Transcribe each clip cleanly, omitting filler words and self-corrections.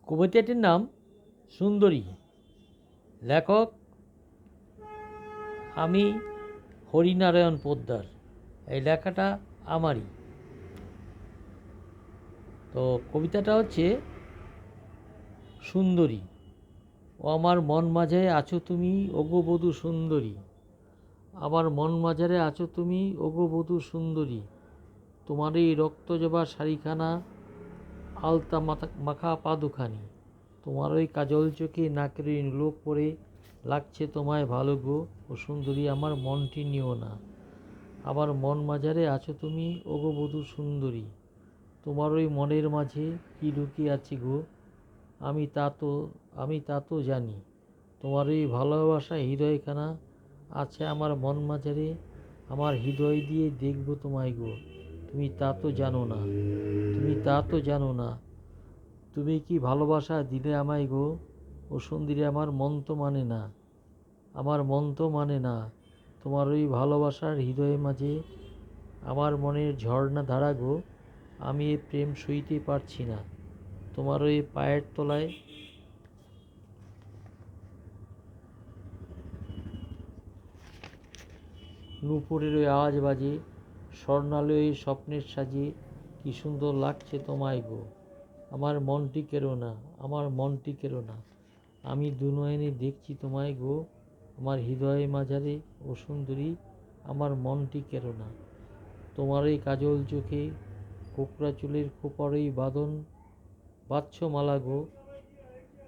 কবিতাটির নাম সুন্দরী। লেখক আমি হরিনারায়ণ পোদ্দার। এই লেখাটা আমারই। তো কবিতাটা হচ্ছে সুন্দরী। ও আমার মন মাঝে আছো তুমি ওগো বধূ সুন্দরী। আমার মন মাঝারে আছো তুমি ওগো বধূ সুন্দরী। তোমার এই রক্তজবা শাড়িখানা আলতা মাখা পা দুখানি। তোমার ওই কাজল চোখে নাকের ওই লোক পরে লাগছে তোমায় ভালো গো ও সুন্দরী আমার মনটি নিও না। আমার মন মাঝারে আছো তুমি ওগো বধূ সুন্দরী। তোমার ওই মনের মাঝে কি লুকিয়ে আছে গো আমি তা তো জানি। তোমার ওই ভালোবাসা হৃদয়খানা আছে আমার মন মাঝারে, আমার হৃদয় দিয়ে দেখবো তোমায় গো। তুমি তা তো জানো না, তুমি তা তো জানো না। তুমি কি ভালোবাসা দিলে আমায় গো ও সুন্দরী আমার মন তো মানে না, আমার মন তো মানে না। তোমার ওই ভালোবাসার হৃদয়ে মাঝে আমার মনের ঝর্ণা ধারা গো, আমি এ প্রেম সইতে পারছি না। তোমার ওই পায়ের তলায় নূপুরের ওই আওয়াজ বাজে, স্বর্ণালয় ওই স্বপ্নের সাজে, কি সুন্দর লাগছে তোমায় গো। আমার মনটি কেড়ো না, আমার মনটি কেড়ো না। আমি দুনয়নে দেখছি তোমায় গো, আমার হৃদয়ে মাঝারে ও সুন্দরী আমার মনটি কেড়ো না। তোমার এই কাজল চোখে কোকড়া চুলের খোপার ওই বাঁধছ মালা গো,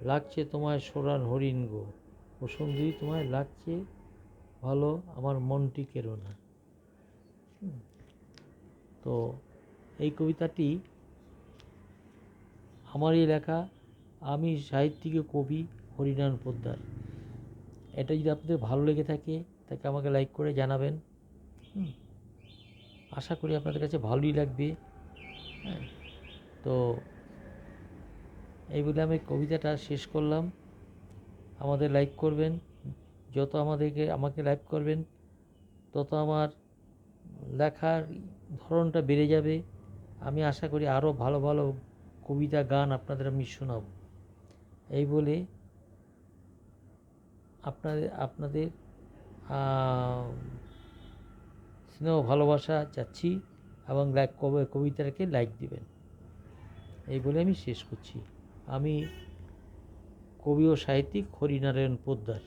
লাগছে তোমায় সোনার হরিণ গো ও সুন্দরী তোমায় লাগছে ভালো আমার মনটি কেড়ো না। তো এই কবিতাটি আমারই লেখা, আমি সাহিত্যিক ও কবি হরিনারায়ণ পোদ্দার। এটা যদি আপনাদের ভালো লেগে থাকে তাকে আমাকে লাইক করে জানাবেন। আশা করি আপনাদের কাছে ভালোই লাগবে। তো এই বলে আমি কবিতাটা শেষ করলাম। আমাদের লাইক করবেন, যত আমাকে লাইক করবেন তত আমার লেখার ধরনটা বেড়ে যাবে। আমি আশা করি আরও ভালো ভালো কবিতা গান আপনাদের আমি শোনাব। এই বলে আপনাদের স্নেহ ভালোবাসা চাচ্ছি এবং কবিতাটাকে লাইক দিবেন। এই বলে আমি শেষ করছি। আমি কবি ও সাহিত্যিক হরিনারায়ণ পোদ্দার।